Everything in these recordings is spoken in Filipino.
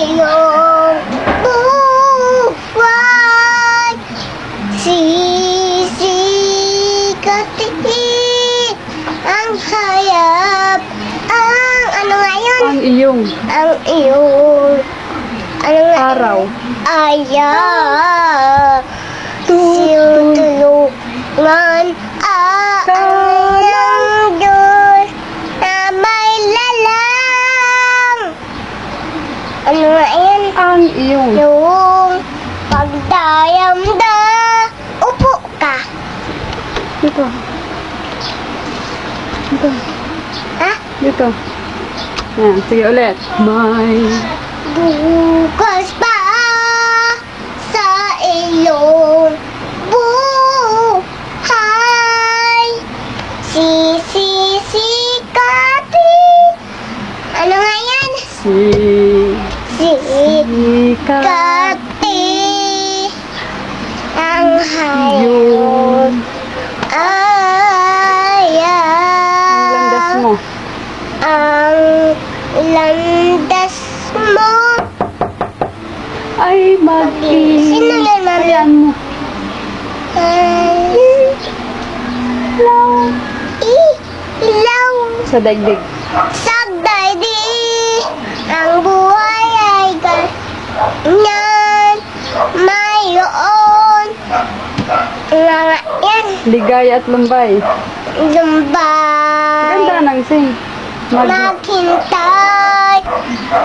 iyong buwan. Sisikati ang hayop. Ano nga yun? Ang iyong Ang iyong ano nga? araw. Ayaw. Sinutulungan ang Diyos na may lalang. Ano nga yan? Ang iyong. Yung pagdayamda. Upo ka. Dito. Dito. Ha? Dito. Yan, sige ulit. May Bukas pa sa iyong buhay. Sisikati. Ano nga yan? sikat Sikati ang hayop. yung Ayaw. landas mo. Ang landas mo. Ay, Sino yan, mami? Ayan mo. Ay, ilaw Sa daigdig. sagday di ang buhay ay ganyan mayroon mga yan Ligaya at lumbay. lumbay Ganda ng sing. maghintay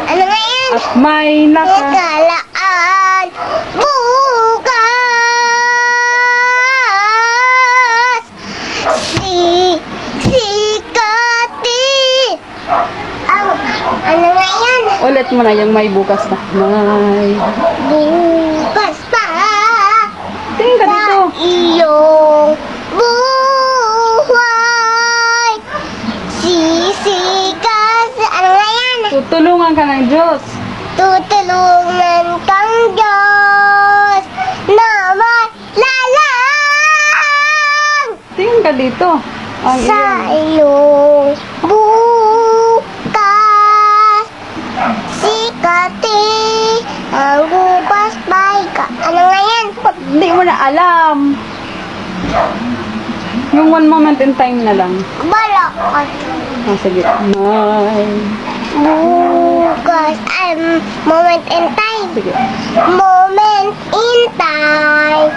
ano nga yan At may ikalaan bukas sikati ang ano nga yan Ulit mo na yung may bukas na. May. bukas pa Tingin ka dito. sa iyong buhay sisikas ano nga yan Tutulungan ka ng Diyos. tutulungan kang Diyos na malalang Tingin ka dito. Ang sa iyong. iyong bukas sikati ang bukas may ka ano nga yan Ba't di mo na alam? Yung one moment in time na lang. bala ka Sige. May. bukas moment in time Sige. moment in time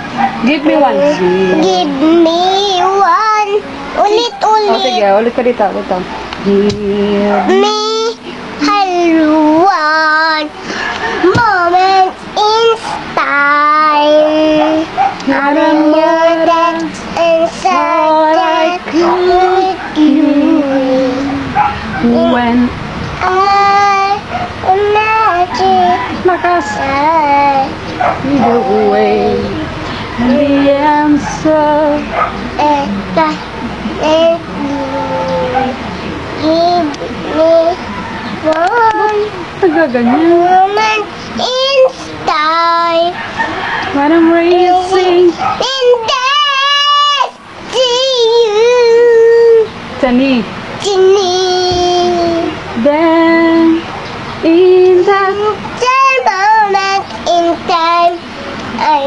Give me one. give me one ulit Sige. Ulit ka dito. Dito. Give. me one moment in time. I knew that inside I could you. When. I imagine Lakas. I Either way. And the answer. and give me one Nagaganyan. moment in time. When I'm racing. In death to you, Tani. Ginny. Then. In that. The moment in time, I